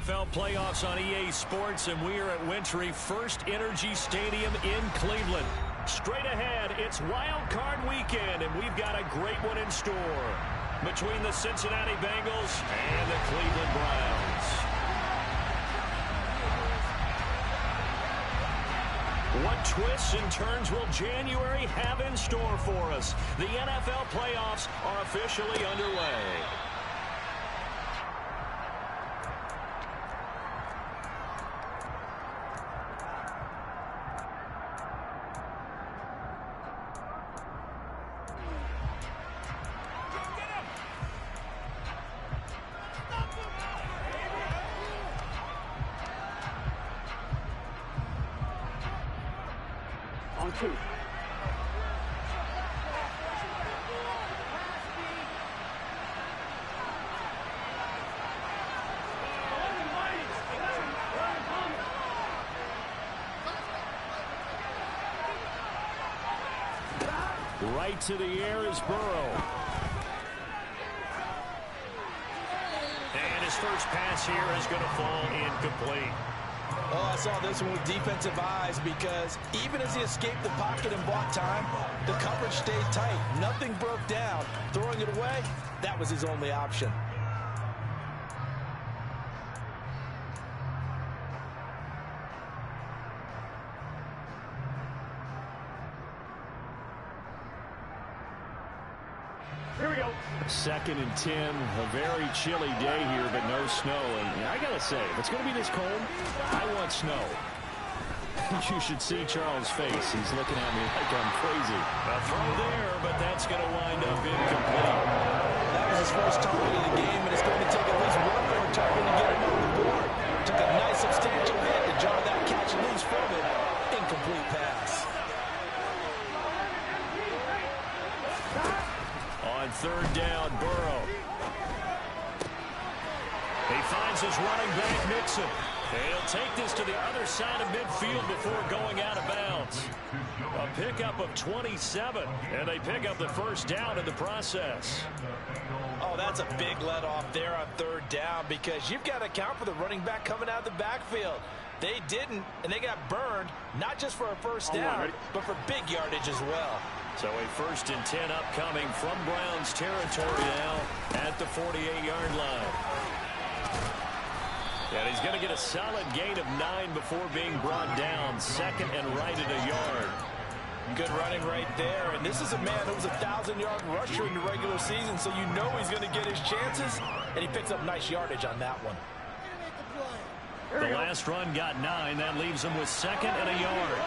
NFL playoffs on EA Sports, and we are at Wintry First Energy Stadium in Cleveland. Straight ahead, it's Wild Card Weekend, and we've got a great one in store between the Cincinnati Bengals and the Cleveland Browns. What twists and turns will January have in store for us? The NFL playoffs are officially underway. Right to the air is Burrow. And his first pass here is going to fall incomplete. Oh, I saw this one with defensive eyes because even as he escaped the pocket and bought time, the coverage stayed tight. Nothing broke down. Throwing it away, that was his only option. Here we go. 2nd and 10. A very chilly day here, but no snow. And I got to say, if it's going to be this cold, I want snow. You should see Charles' face. He's looking at me like I'm crazy. A throw there, but that's going to wind up incomplete. That was his first target of the game, and it's going to take at least one more target to get him on the board. Took a nice substantial hit to jar that catch loose from it. Incomplete pass. On 3rd down, Burrow. He finds his running back, Mixon. He'll take this to the other side of midfield before going out of bounds. A pickup of 27, and they pick up the first down in the process. Oh, that's a big let-off there on 3rd down because you've got to account for the running back coming out of the backfield. They didn't, and they got burned, not just for a first down, but for big yardage as well. So a 1st and 10 upcoming from Browns territory now at the 48-yard line. And he's going to get a solid gain of 9 before being brought down. 2nd and right at a yard. Good running right there. And this is a man who was a 1,000-yard rusher in the regular season, so you know he's going to get his chances. And he picks up nice yardage on that one. The last run got 9. That leaves him with 2nd and a yard.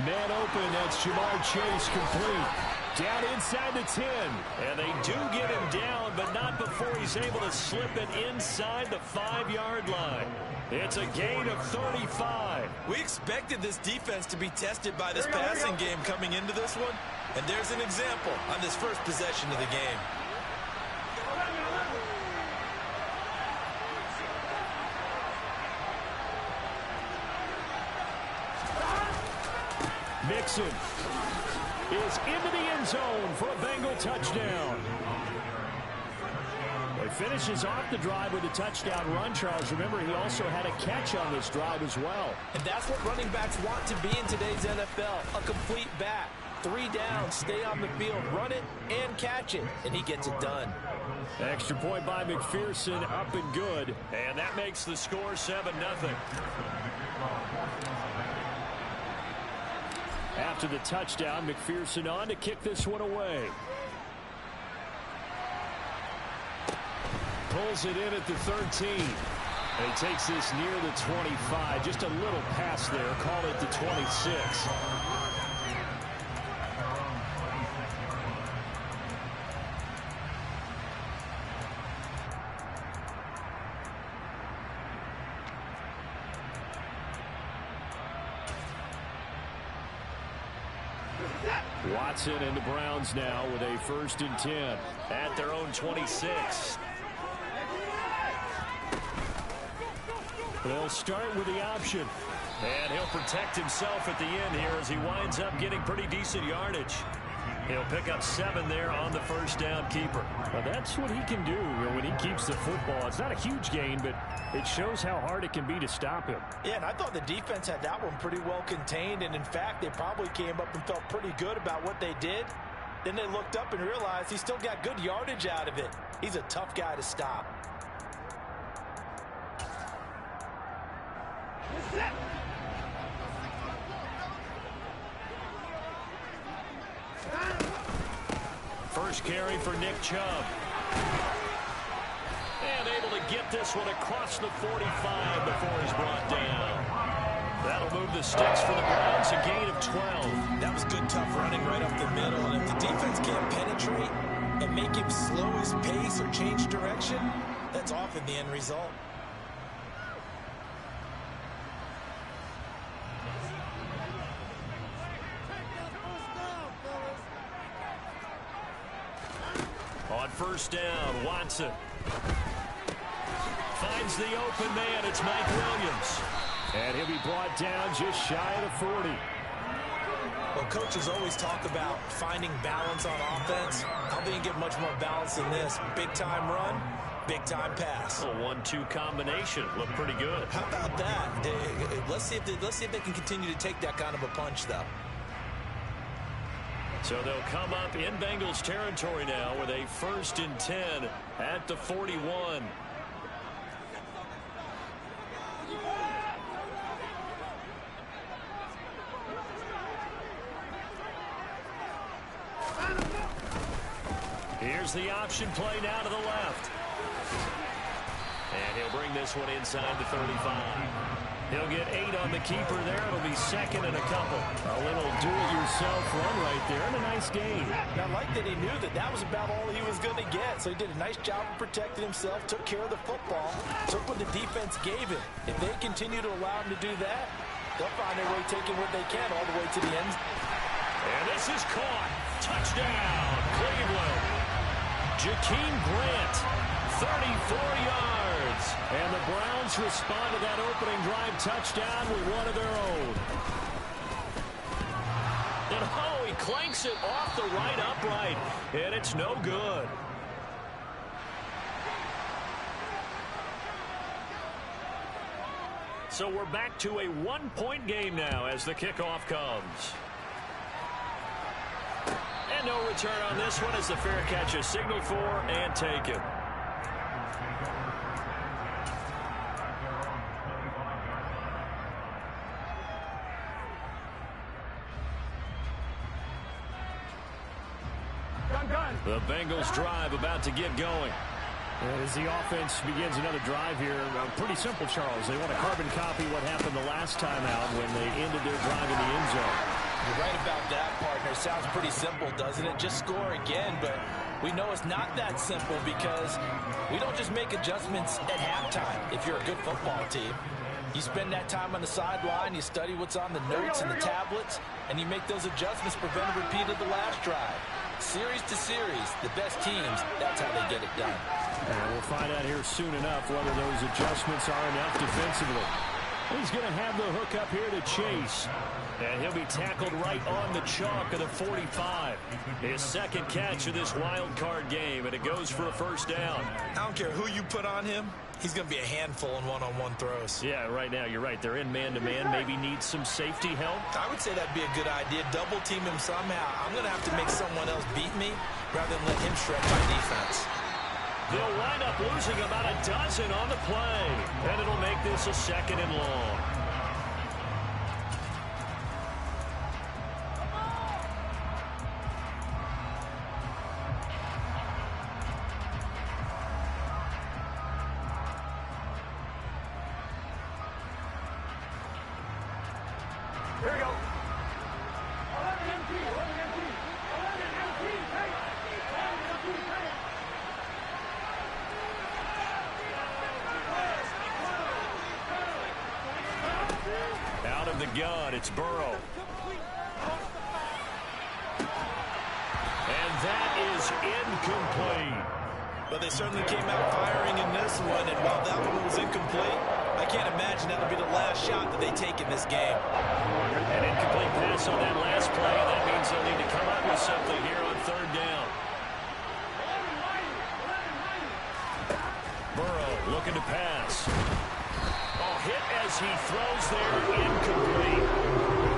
Man open, that's Jamar Chase complete. Down inside the 10. And they do get him down, but not before he's able to slip it inside the 5-yard line. It's a gain of 35. We expected this defense to be tested by this passing game coming into this one. And there's an example on this first possession of the game. Mixon is into the end zone for a Bengal touchdown. He finishes off the drive with a touchdown run, Charles. Remember, he also had a catch on this drive as well. And that's what running backs want to be in today's NFL, a complete back. 3 downs, stay on the field, run it, and catch it, and he gets it done. Extra point by McPherson, up and good. And that makes the score 7-0. After the touchdown, McPherson on to kick this one away. Pulls it in at the 13. And he takes this near the 25. Just a little pass there. Call it the 26. Watson and the Browns now with a 1st and 10 at their own 26. They'll start with the option. And he'll protect himself at the end here as he winds up getting pretty decent yardage. He'll pick up 7 there on the first down keeper. Well, that's what he can do when he keeps the football. It's not a huge gain, but it shows how hard it can be to stop him. Yeah, and I thought the defense had that one pretty well contained, and in fact, they probably came up and felt pretty good about what they did. Then they looked up and realized he still got good yardage out of it. He's a tough guy to stop. First carry for Nick Chubb. And able to get this one across the 45 before he's brought down. That'll move the sticks for the Browns, a gain of 12. That was good, tough running right up the middle. And if the defense can't penetrate and make him slow his pace or change direction, that's often the end result. On first down, Watson finds the open man. It's Mike Williams. And he'll be brought down just shy of the 40. Well, coaches always talk about finding balance on offense. I don't think you get much more balance than this. Big-time run, big-time pass. A 1-2 combination. Looked pretty good. How about that? Let's see if they can continue to take that kind of a punch, though. So they'll come up in Bengals territory now with a 1st and 10 at the 41. Here's the option play now to the left. And he'll bring this one inside the 35. He'll get 8 on the keeper there. It'll be 2nd and a couple. A little do-it-yourself run right there and a nice gain. I like that he knew that that was about all he was going to get. So he did a nice job of protecting himself, took care of the football, took what the defense gave him. If they continue to allow him to do that, they'll find their way taking what they can all the way to the end. And this is caught. Touchdown, Cleveland. Jakeem Grant, 34 yards. And the Browns respond to that opening drive touchdown with one of their own. And oh, he clanks it off the right upright. And it's no good. So we're back to a 1-point game now as the kickoff comes. And no return on this one as the fair catch is signaled for and taken. The Bengals drive about to get going. As the offense begins another drive here, pretty simple, Charles. They want to carbon copy what happened the last time out when they ended their drive in the end zone. You're right about that, partner. Sounds pretty simple, doesn't it? Just score again, but we know it's not that simple because we don't just make adjustments at halftime if you're a good football team. You spend that time on the sideline, you study what's on the notes and the tablets, and you make those adjustments to prevent a repeat of the last drive. Series to series, the best teams, that's how they get it done. And we'll find out here soon enough whether those adjustments are enough defensively. He's going to have the hook up here to Chase. And he'll be tackled right on the chalk of the 45. His 2nd catch of this wild card game, and it goes for a 1st down. I don't care who you put on him. He's going to be a handful in one-on-one throws. Yeah, right now, you're right. They're in man-to-man. Maybe needs some safety help. I would say that'd be a good idea. Double team him somehow. I'm going to have to make someone else beat me rather than let him shred my defense. They'll wind up losing about a dozen on the play. And it'll make this a 2nd and long. Here we go. Out of the gun, it's Burrow. And that is incomplete. But they certainly came out firing in this one, and while that one was incomplete, I can't imagine that'll be the last shot that they take in this game. An incomplete pass on that last play, and that means they'll need to come up with something here on third down. Burrow looking to pass. Oh, hit as he throws there, incomplete.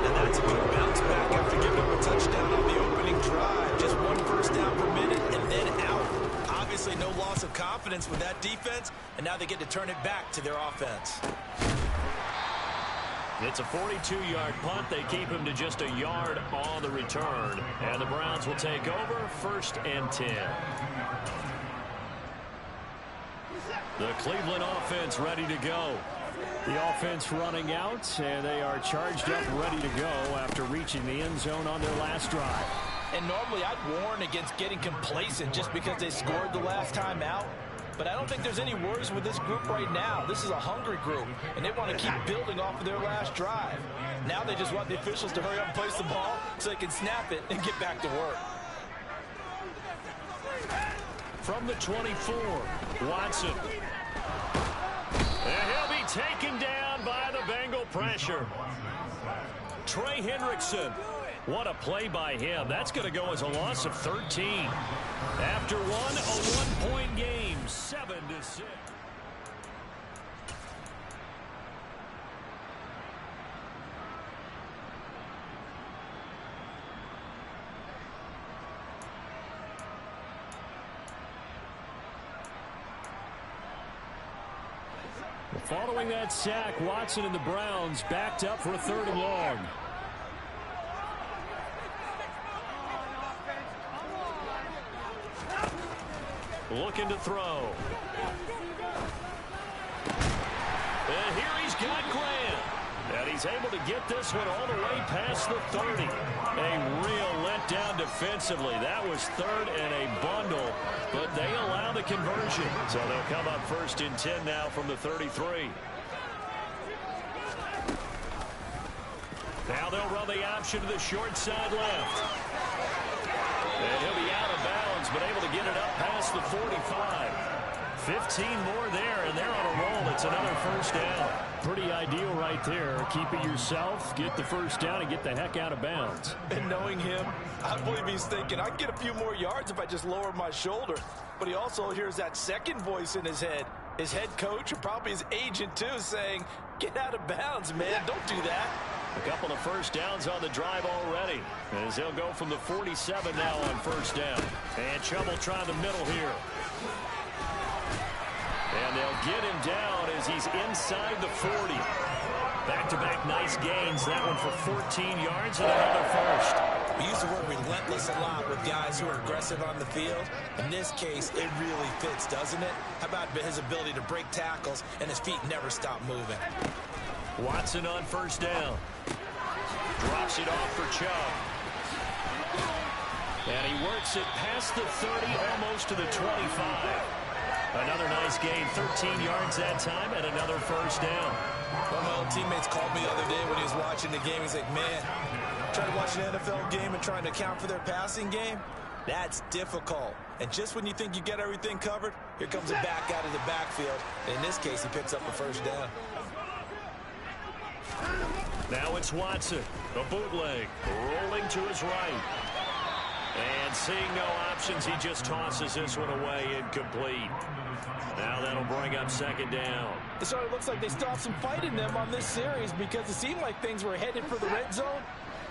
And that's a good bounce back after giving up a touchdown on the opening drive. Just 1 first down per minute and then out. Obviously no loss of confidence with that defense, and now they get to turn it back to their offense. It's a 42-yard punt. They keep him to just a yard on the return. And the Browns will take over, 1st and 10. The Cleveland offense ready to go. The offense running out, and they are charged up, ready to go after reaching the end zone on their last drive. And normally I'd warn against getting complacent just because they scored the last time out. But I don't think there's any worries with this group right now. This is a hungry group, and they want to keep building off of their last drive. Now they just want the officials to hurry up and place the ball so they can snap it and get back to work. From the 24, Watson. And he'll be taken down by the Bengal pressure. Trey Hendrickson. What a play by him. That's going to go as a loss of 13. After a 1-point game, 7-6. Following that sack, Watson and the Browns backed up for a 3rd and long. Looking to throw. And here he's got Grant. And he's able to get this one all the way past the 30. A real letdown defensively. That was 3rd and a bundle, but they allow the conversion. So they'll come up 1st and 10 now from the 33. Now they'll run the option to the short side left. And he'll be out of bounds, but able to get it up past the 45. 15 more there, and they're on a roll. It's another 1st down. Pretty ideal right there. Keep it yourself, get the 1st down, and get the heck out of bounds. And knowing him, I believe he's thinking, I can get a few more yards if I just lower my shoulder. But he also hears that second voice in his head. His head coach, or probably his agent too, saying, get out of bounds, man. Don't do that. A couple of 1st downs on the drive already, as they'll go from the 47 now on 1st down. And Chubb will try the middle here. And they'll get him down as he's inside the 40. Back-to-back nice gains. That one for 14 yards and another 1st. We use the word relentless a lot with guys who are aggressive on the field. In this case, it really fits, doesn't it? How about his ability to break tackles and his feet never stop moving? Watson on 1st down. Drops it off for Chubb. And he works it past the 30, almost to the 25. Another nice gain, 13 yards that time, and another 1st down. One of my old teammates called me the other day when he was watching the game. He's like, man, trying to watch an NFL game and trying to account for their passing game, that's difficult. And just when you think you get everything covered, here comes a back out of the backfield. In this case, he picks up a 1st down. Now it's Watson, a bootleg, rolling to his right. And seeing no options, he just tosses this one away, incomplete. Now that'll bring up 2nd down. It sort of looks like they still have some fight in them on this series because it seemed like things were headed for the red zone.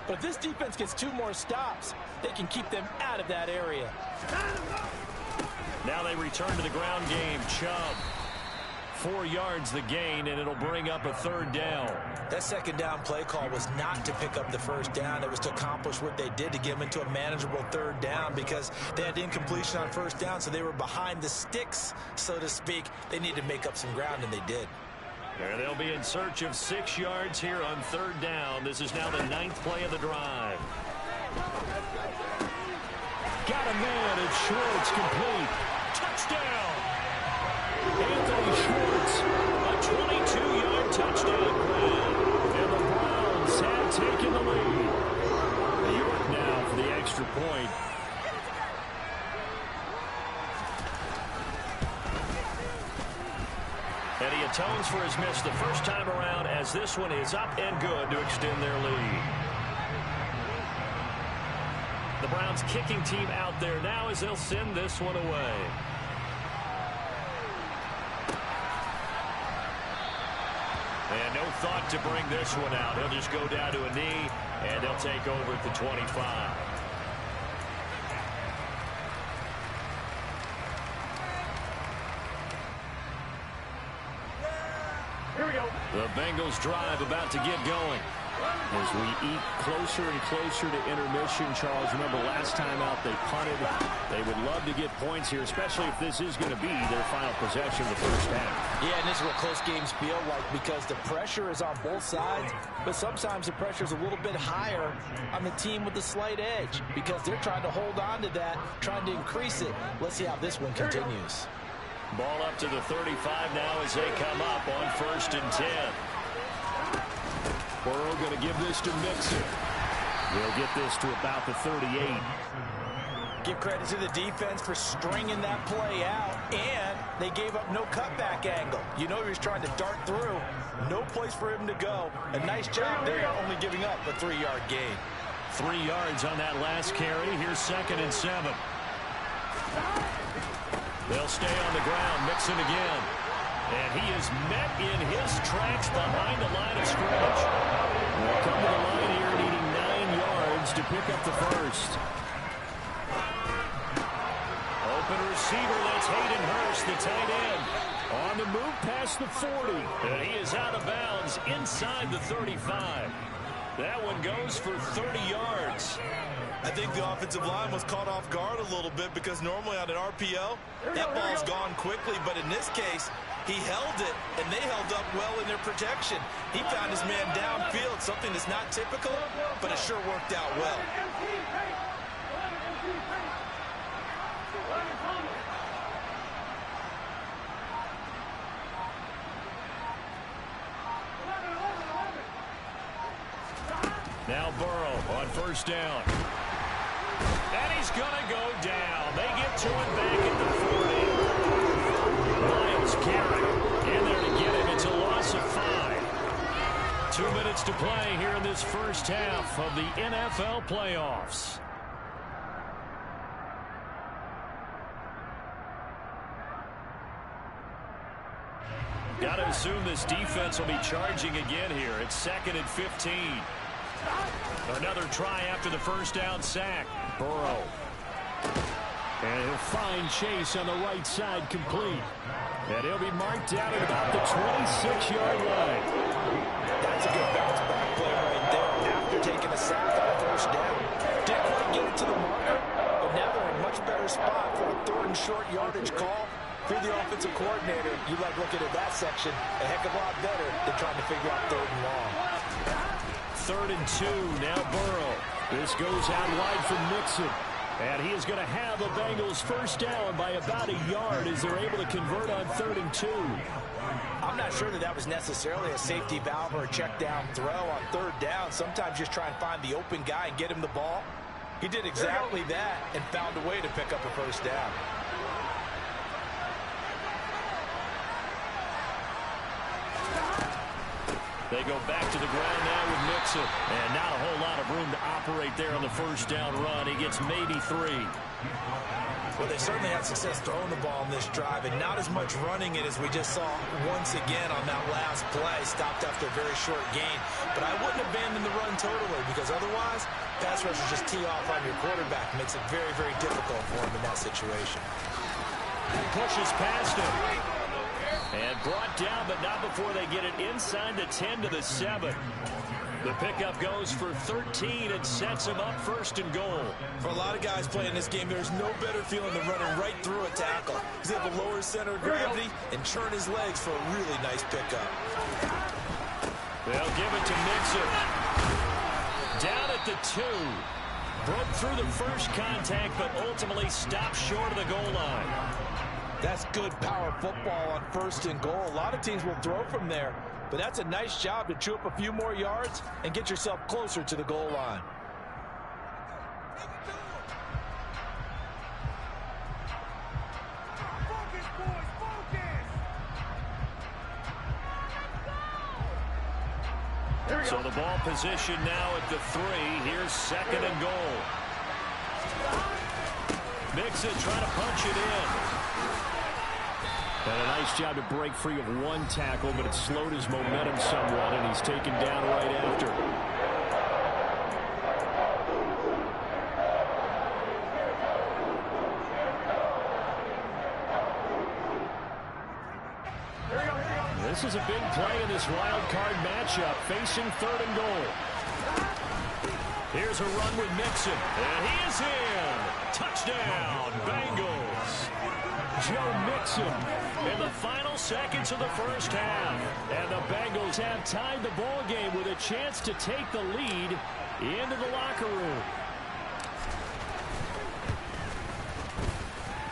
But if this defense gets 2 more stops, they can keep them out of that area. Now they return to the ground game. Chubb, 4 yards the gain, and it'll bring up a 3rd down. That 2nd down play call was not to pick up the 1st down. It was to accomplish what they did to get them into a manageable 3rd down because they had incompletion on 1st down, so they were behind the sticks, so to speak. They needed to make up some ground, and they did. There they'll be in search of 6 yards here on 3rd down. This is now the 9th play of the drive. Got a man at Schwartz, complete. Touchdown! Anthony Schwartz, a 22-yard touchdown grab. And the Browns have taken the lead. York now for the extra point. And he atones for his miss the first time around, as this one is up and good to extend their lead. The Browns kicking team out there now as they'll send this one away. And no thought to bring this one out. He'll just go down to a knee, and they'll take over at the 25. Here we go. The Bengals drive about to get going. As we eat closer and closer to intermission, Charles, remember last time out they punted. They would love to get points here, especially if this is going to be their final possession of the first half. Yeah, and this is what close games feel like because the pressure is on both sides, but sometimes the pressure is a little bit higher on the team with the slight edge because they're trying to hold on to that, trying to increase it. Let's see how this one continues. Ball up to the 35 now as they come up on 1st and 10. Burrow going to give this to Mixon. They'll get this to about the 38. Give credit to the defense for stringing that play out, and they gave up no cutback angle. You know he was trying to dart through. No place for him to go. A nice job there, only giving up a 3-yard gain. 3 yards on that last carry. Here's 2nd and 7. They'll stay on the ground. Mixon again. And he is met in his tracks behind the line of scrimmage. They'll come to the line here needing 9 yards to pick up the first. Open receiver, that's Hayden Hurst, the tight end. On the move past the 40. And he is out of bounds inside the 35. That one goes for 30 yards. I think the offensive line was caught off guard a little bit because normally on an RPO, that ball's gone quickly. But in this case, he held it, and they held up well in their protection. He found his man downfield, something that's not typical, but it sure worked out well. Now Burrow on 1st down. And he's going to go down. They get to it back at the 40. Miles Garrett in there to get him. It's a loss of 5. 2 minutes to play here in this first half of the NFL playoffs. Got to assume this defense will be charging again here. It's 2nd and 15. Another try after the 1st down sack. Burrow. And he'll find Chase on the right side complete. And he'll be marked down at about the 26-yard line. That's a good bounce back play right there after taking a sack on 1st down. Didn't quite get it to the marker, but now they're in a much better spot for a 3rd and short yardage call. If you're the offensive coordinator, you like looking at that section a heck of a lot better than trying to figure out 3rd and long. 3rd and 2. Now Burrow. This goes out wide from Mixon. And he is going to have the Bengals 1st down by about a yard as they're able to convert on 3rd and 2. I'm not sure that was necessarily a safety valve or a check down throw on 3rd down. Sometimes just try and find the open guy and get him the ball. He did exactly that and found a way to pick up a 1st down. They go back to the ground now with Mixon. And not a whole lot of room to operate there on the 1st down run. He gets maybe 3. Well, they certainly had success throwing the ball in this drive, and not as much running it as we just saw once again on that last play. Stopped after a very short gain. But I wouldn't abandon the run totally, because otherwise, pass rushers just tee off on your quarterback. Makes it very, very difficult for him in that situation. Pushes past him. And brought down, but not before they get it inside the 10 to the 7. The pickup goes for 13 and sets him up 1st and goal. For a lot of guys playing this game, there's no better feeling than running right through a tackle. He's able to lower his center of gravity and churn his legs for a really nice pickup. They'll give it to Mixon. Down at the 2. Broke through the first contact, but ultimately stopped short of the goal line. That's good power football on 1st and goal. A lot of teams will throw from there, but that's a nice job to chew up a few more yards and get yourself closer to the goal line. So the ball position now at the 3. Here's 2nd and goal. Mixon trying to punch it in. And a nice job to break free of one tackle, but it slowed his momentum somewhat, and he's taken down right after. This is a big play in this wild card matchup, facing 3rd and goal. Here's a run with Mixon, and he is in. Touchdown, Bengals. Joe Mixon in the final seconds of the first half. And the Bengals have tied the ball game with a chance to take the lead into the locker room.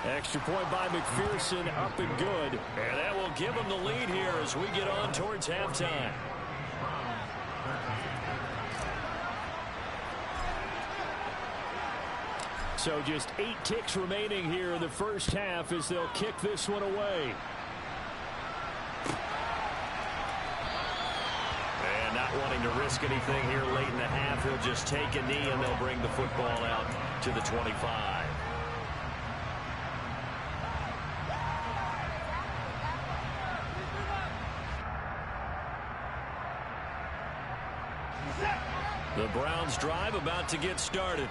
Extra point by McPherson, up and good. And that will give them the lead here as we get on towards halftime. So just 8 ticks remaining here in the first half as they'll kick this one away. And not wanting to risk anything here late in the half, he'll just take a knee and they'll bring the football out to the 25. The Browns drive about to get started.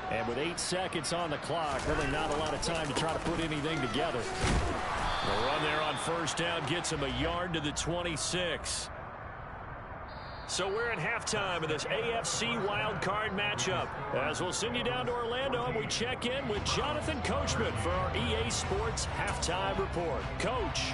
And with 8 seconds on the clock, really not a lot of time to try to put anything together. The run there on first down gets him a yard to the 26. So we're at halftime of this AFC wildcard matchup. As we'll send you down to Orlando, and we check in with Jonathan Coachman for our EA Sports Halftime Report. Coach.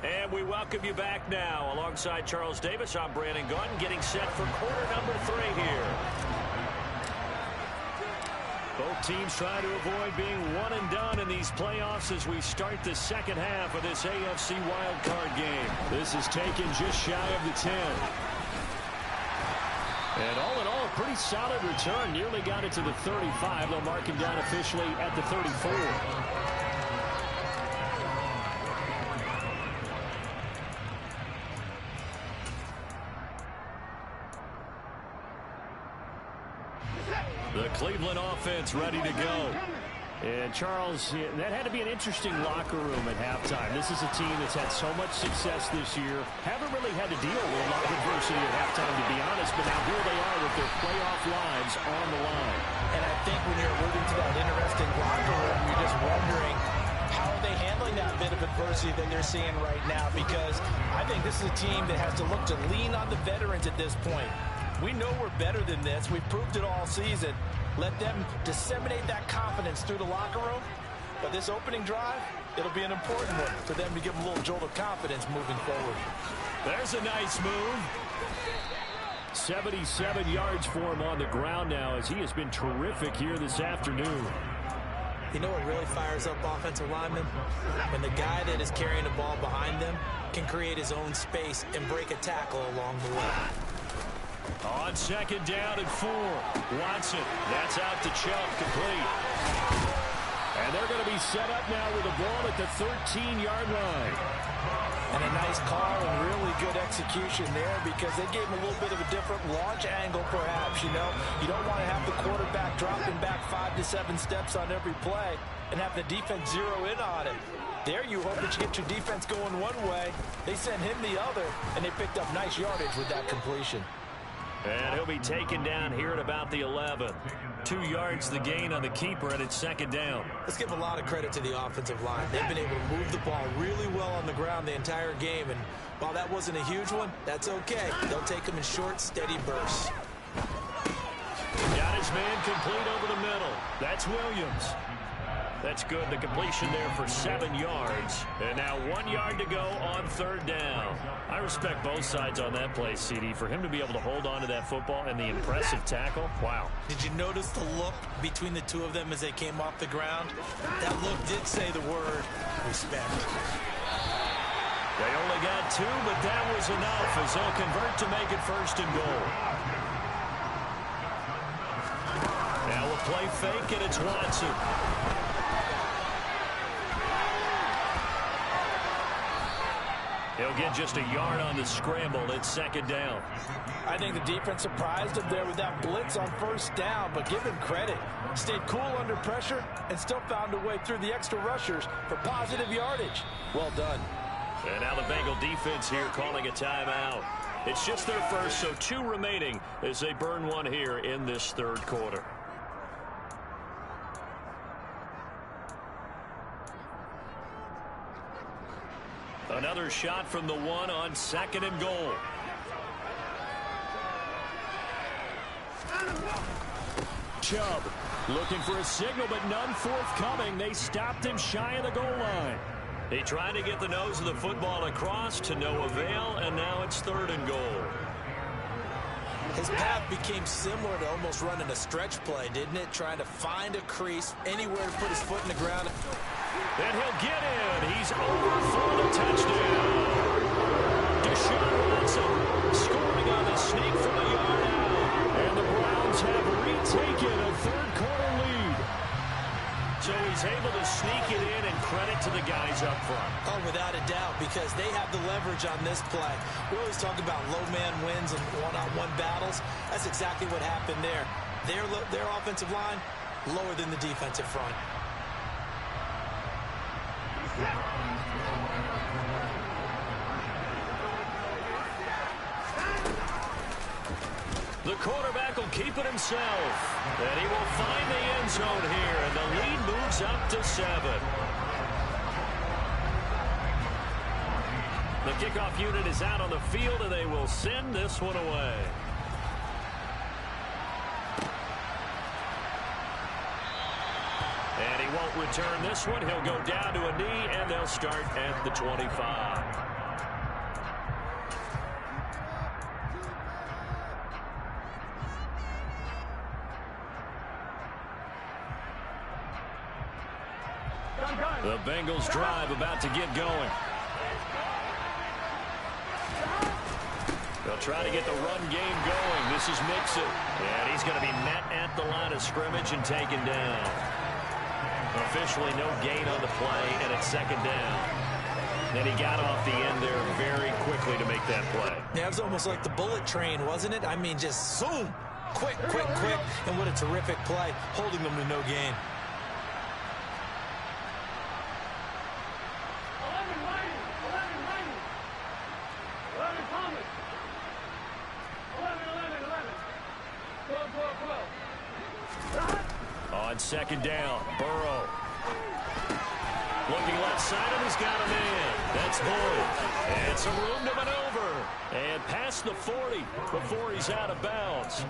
And we welcome you back now. Alongside Charles Davis, I'm Brandon Gunn, getting set for quarter number 3 here. Both teams trying to avoid being one and done in these playoffs as we start the second half of this AFC wildcard game. This is taken just shy of the 10. And all in all, a pretty solid return. Nearly got it to the 35. They'll mark him down officially at the 34. The Cleveland offense ready to go. And Charles, that had to be an interesting locker room at halftime. This is a team that's had so much success this year. Haven't really had to deal with a lot of adversity at halftime, to be honest. But now here they are with their playoff lives on the line. And I think when you're alluding to that interesting locker room, you're just wondering, how are they handling that bit of adversity that they're seeing right now? Because I think this is a team that has to look to lean on the veterans at this point. We know we're better than this. We've proved it all season. Let them disseminate that confidence through the locker room. But this opening drive, it'll be an important one for them to give them a little jolt of confidence moving forward. There's a nice move. 77 yards for him on the ground now as he has been terrific here this afternoon. You know what really fires up offensive linemen? When the guy that is carrying the ball behind them can create his own space and break a tackle along the way. On second down and 4. Watson, that's out to Chubb, complete. And they're going to be set up now with the ball at the 13-yard line. And a nice call and really good execution there because they gave him a little bit of a different launch angle perhaps, you know. You don't want to have the quarterback dropping back 5 to 7 steps on every play and have the defense zero in on it. There you hope that you get your defense going one way. They sent him the other, and they picked up nice yardage with that completion. And he'll be taken down here at about the 11. 2 yards the gain on the keeper, and it's second down. Let's give a lot of credit to the offensive line. They've been able to move the ball really well on the ground the entire game, and while that wasn't a huge one, that's okay. They'll take them in short, steady bursts. Got his man complete over the middle. That's Williams. That's good. The completion there for 7 yards. And now 1 yard to go on third down. I respect both sides on that play, CD. For him to be able to hold on to that football and the impressive tackle, wow. Did you notice the look between the two of them as they came off the ground? That look did say the word respect. They only got 2, but that was enough as they'll convert to make it first and goal. play fake, and it's Watson. He'll get just a yard on the scramble. It's second down. I think the defense surprised him there with that blitz on first down, but give him credit. Stayed cool under pressure and still found a way through the extra rushers for positive yardage. Well done. And now the Bengal defense here calling a timeout. It's just their first, so 2 remaining as they burn one here in this third quarter. Another shot from the 1 on 2nd and goal. Chubb looking for a signal, but none forthcoming. They stopped him shy of the goal line. He tried to get the nose of the football across to no avail, and now it's 3rd and goal. His path became similar to almost running a stretch play, didn't it? Trying to find a crease, anywhere to put his foot in the ground. And he'll get in. He's over for the touchdown. Deshaun Watson scoring on the sneak from a yard out. And the Browns have retaken a third-quarter lead. So he's able to sneak it in, and credit to the guys up front. Oh, without a doubt, because they have the leverage on this play. We always talk about low man wins and one-on-one battles. That's exactly what happened there. Their offensive line lower than the defensive front. The quarterback will keep it himself. And he will find the end zone here. And the lead moves up to 7. The kickoff unit is out on the field, and they will send this one away. And he won't return this one. He'll go down to a knee, and they'll start at the 25. The Bengals drive about to get going. They'll try to get the run game going. This is Mixon. And he's going to be met at the line of scrimmage and taken down. Officially no gain on the play, and it's second down. And he got off the end there very quickly to make that play. Yeah, it was almost like the bullet train, wasn't it? I mean, just zoom. Quick, quick, quick. And what a terrific play, holding them to no gain. On second down, Burrow. Looking left side, and he's got a man. That's Boyd. And some room to maneuver. And past the 40 before he's out of bounds.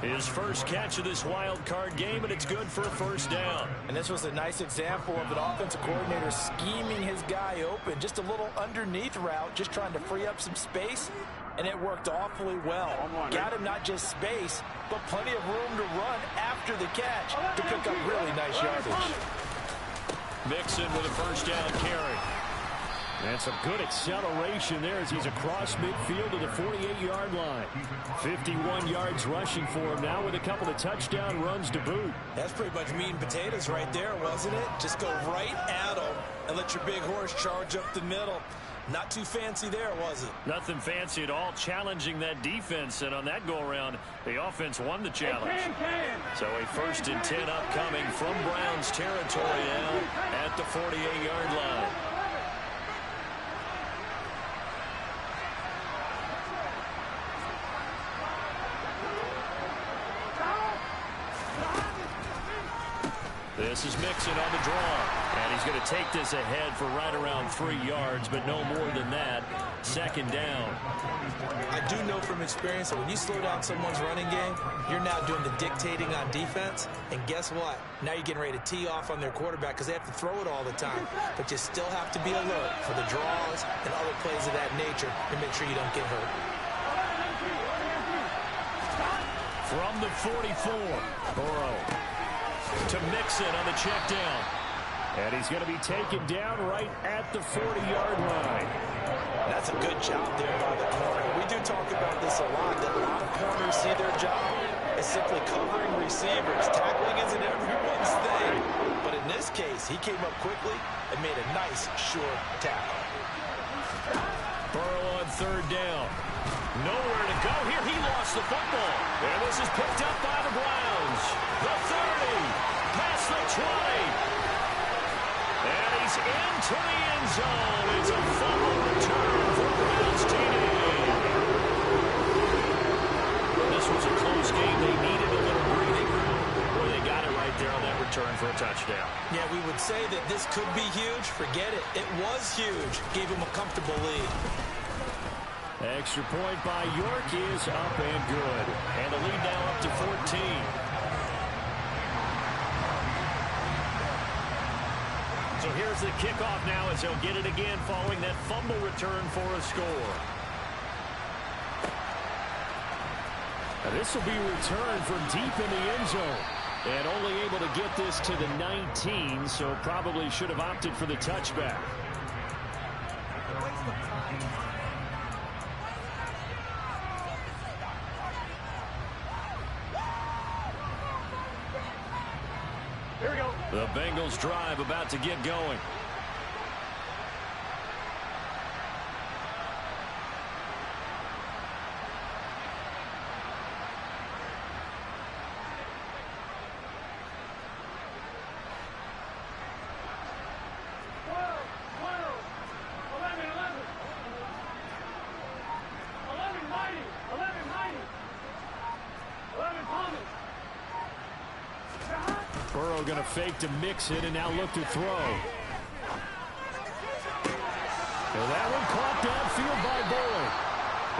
His first catch of this wild card game, and it's good for a first down. And this was a nice example of an offensive coordinator scheming his guy open. Just a little underneath route, just trying to free up some space. And it worked awfully well. Got him not just space, but plenty of room to run after the catch to pick up really nice yardage. Mixon with a first down carry. And some good acceleration there as he's across midfield to the 48-yard line. 51 yards rushing for him now with a couple of touchdown runs to boot. That's pretty much meat and potatoes right there, wasn't it? Just go right at him and let your big horse charge up the middle. Not too fancy there, was it? Nothing fancy at all, challenging that defense. And on that go-around, the offense won the challenge. So a 1st and 10 upcoming from Browns territory now at the 48-yard line. This is Mixon on the draw. And he's going to take this ahead for right around 3 yards, but no more than that. Second down. I do know from experience that when you slow down someone's running game, you're now doing the dictating on defense. And guess what? Now you're getting ready to tee off on their quarterback because they have to throw it all the time. But you still have to be alert for the draws and other plays of that nature to make sure you don't get hurt. From the 44, Burrow to Mixon on the check down. And he's going to be taken down right at the 40-yard line. That's a good job there by the corner. We do talk about this a lot, that a lot of corners see their job, is simply covering receivers. Tackling isn't everyone's thing, but in this case, he came up quickly and made a nice, sure tackle. Burrow on third down. Nowhere to go here. He lost the football. And this is picked up by the Browns. The 30, past the 20. And he's into the end zone. It's a fumble return for Browns TD. This was a close game. They needed a little breathing room. Boy, they got it right there on that return for a touchdown. Yeah, we would say that this could be huge. Forget it. It was huge. Gave him a comfortable lead. Extra point by York is up and good. And the lead now up to 14. So here's the kickoff now as he'll get it again following that fumble return for a score. Now this will be returned from deep in the end zone. And only able to get this to the 19, so probably should have opted for the touchback. The Bengals drive about to get going. Burrow going to fake to mix it and now look to throw. And that one caught downfield by Boyd.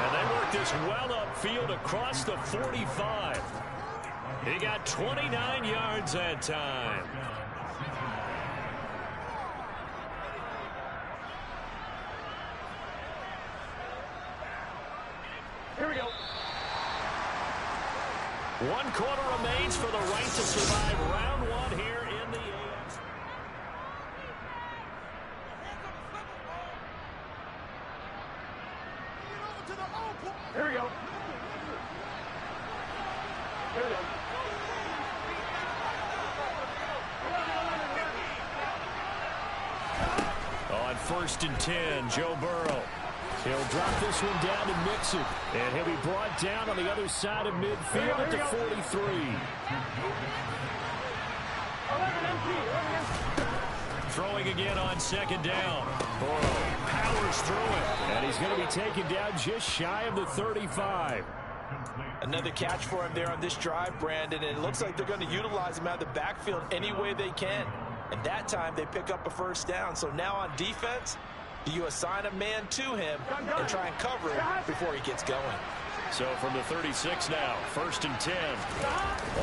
And they work this well upfield across the 45. He got 29 yards that time. Here we go. 1 quarter remains for the right to survive round 1 here in the AFC. Here we go. Here we go. On 1st and 10, Joe Burrow. He'll drop this one down and mix it. And he'll be brought down on the other side of midfield at the 43. Throwing again on 2nd down. Burrow powers through it. And he's going to be taken down just shy of the 35. Another catch for him there on this drive, Brandon. And it looks like they're going to utilize him out of the backfield any way they can. And that time they pick up a 1st down. So now on defense, you assign a man to him and try and cover him before he gets going. So from the 36 now, 1st and 10.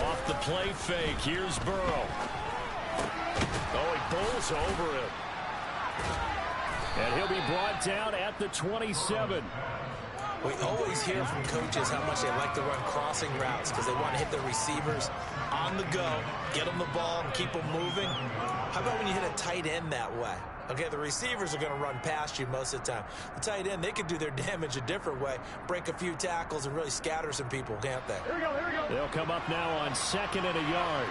Off the play fake, here's Burrow. Oh, he pulls over him. And he'll be brought down at the 27. We always hear from coaches how much they like to run crossing routes because they want to hit their receivers on the go, get them the ball, and keep them moving. How about when you hit a tight end that way? Okay, the receivers are going to run past you most of the time. The tight end, they can do their damage a different way, break a few tackles, and really scatter some people, can't they? Here we go, here we go. They'll come up now on 2nd and a yard.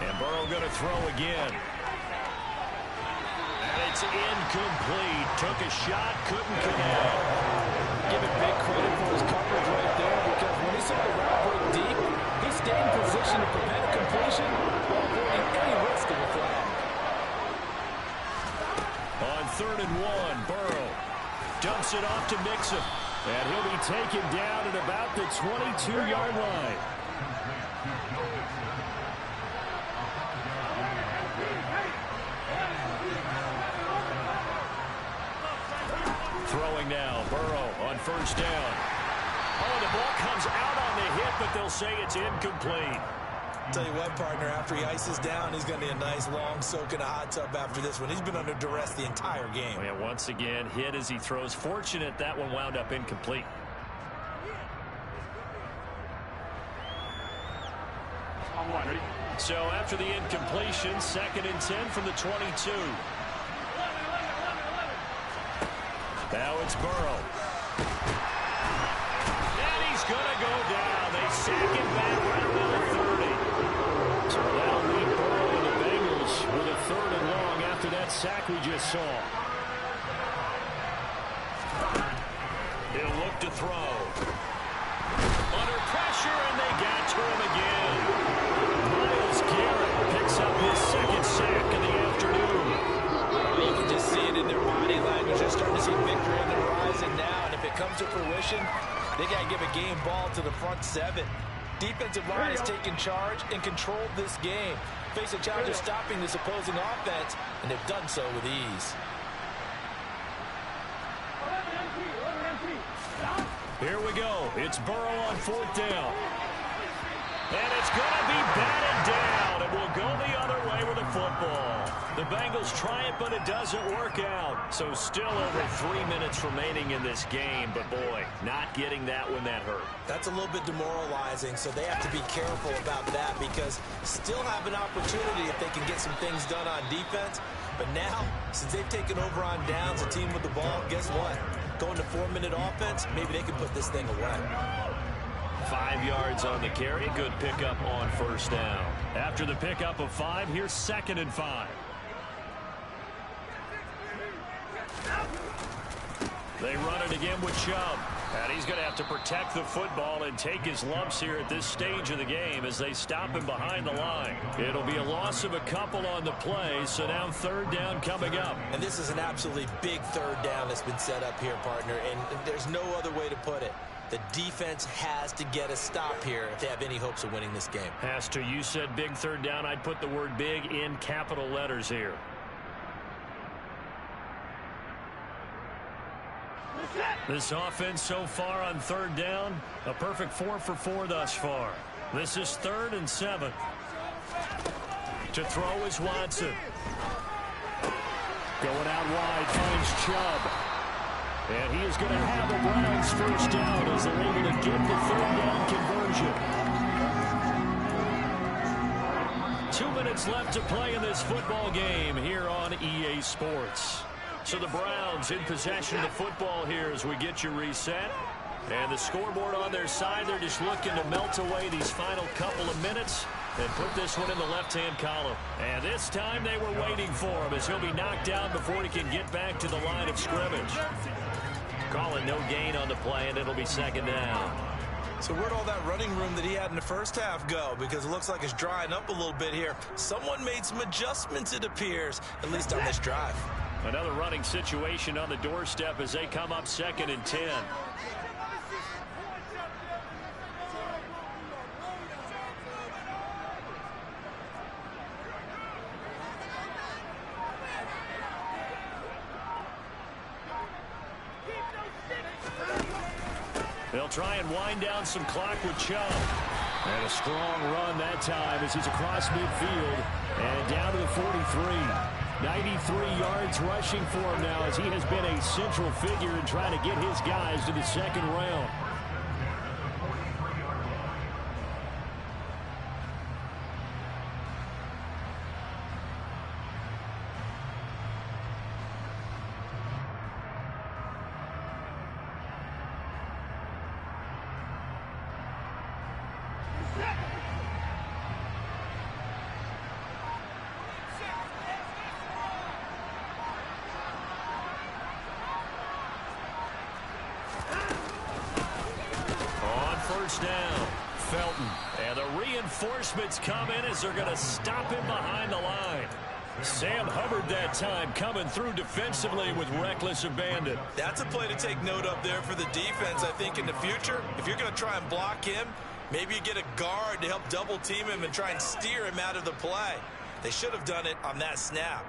And Burrow going to throw again. And it's incomplete. Took a shot, couldn't connect. Give it big credit for his coverage right there because when he saw the route break deep, he stayed in position to prevent completion while avoiding any risk of a flag. On 3rd and 1, Burrow dumps it off to Mixon. And he'll be taken down at about the 22-yard line. Throwing now, Burrow on 1st down. Oh, the ball comes out on the hit, but they'll say it's incomplete. Tell you what, partner, after he ices down, he's going to need a nice long soak in a hot tub after this one. He's been under duress the entire game. Oh, yeah, once again, hit as he throws. Fortunate that one wound up incomplete. So after the incompletion, 2nd and 10 from the 22. Now it's Burrow. he's going to go down. They sack him back right around the 30. So that'll leave Burrow and the Bengals with a 3rd and long after that sack we just saw. He'll look to throw. Under pressure, and they got to him again. Myles Garrett picks up his 2nd sack of the afternoon. You can just see it in their body language. They're starting to see victory on the horizon now, and if it comes to fruition, they got to give a game ball to the front 7. Defensive line has taken charge and controlled this game. Face a challenge of stopping this opposing offense, and they've done so with ease. Here we go. It's Burrow on 4th down. And it's going to be batted down. It will go the other way with the football. The Bengals try it, but it doesn't work out. So still over 3 minutes remaining in this game. But, boy, not getting that when that hurt. That's a little bit demoralizing, so they have to be careful about that because still have an opportunity if they can get some things done on defense. But now, since they've taken over on downs, a team with the ball, guess what? Going to 4-minute offense, maybe they can put this thing away. 5 yards on the carry. Good pickup on 1st down. After the pickup of 5, here's 2nd and 5. They run it again with Chubb. And he's going to have to protect the football and take his lumps here at this stage of the game as they stop him behind the line. It'll be a loss of a couple on the play, so now 3rd down coming up. And this is an absolutely big 3rd down that's been set up here, partner, and there's no other way to put it. The defense has to get a stop here if they have any hopes of winning this game. Has to. You said big 3rd down. I'd put the word big in capital letters here. This offense so far on 3rd down, a perfect 4 for 4 thus far. This is 3rd and 7. To throw is Watson. Going out wide, finds Chubb. And he is going to have the Browns 1st down as they're able to get the 3rd down conversion. 2 minutes left to play in this football game here on EA Sports. So the Browns in possession of the football here as we get you reset. And the scoreboard on their side, they're just looking to melt away these final couple of minutes and put this one in the left-hand column. And this time they were waiting for him as he'll be knocked out before he can get back to the line of scrimmage. Calling no gain on the play, and it'll be 2nd down. So where'd all that running room that he had in the 1st half go? Because it looks like it's drying up a little bit here. Someone made some adjustments, it appears, at least on this drive. Another running situation on the doorstep as they come up 2nd and 10. They'll try and wind down some clock with Chubb. And a strong run that time as he's across midfield and down to the 43. 93 yards rushing for him now as he has been a central figure in trying to get his guys to the 2nd round. Down, Felton, and the reinforcements come in as they're going to stop him behind the line. Sam Hubbard that time coming through defensively with reckless abandon. That's a play to take note of there for the defense, I think, in the future. If you're going to try and block him, maybe you get a guard to help double team him and try and steer him out of the play. They should have done it on that snap.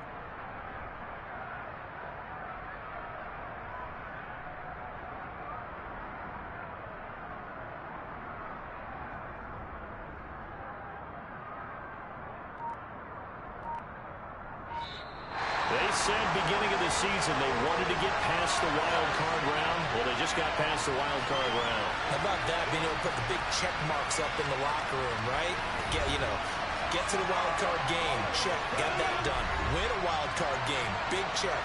They said beginning of the season they wanted to get past the wild card round. Well, they just got past the wild card round. How about that, being able to put the big check marks up in the locker room, right? Get to the wild card game, check, got that done. Win a wild card game, big check.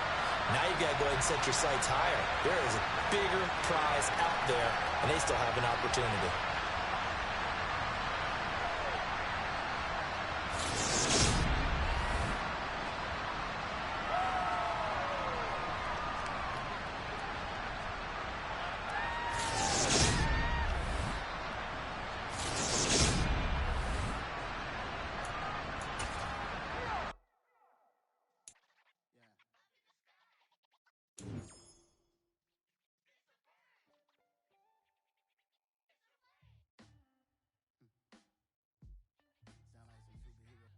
Now you've got to go ahead and set your sights higher. There is a bigger prize out there, and they still have an opportunity.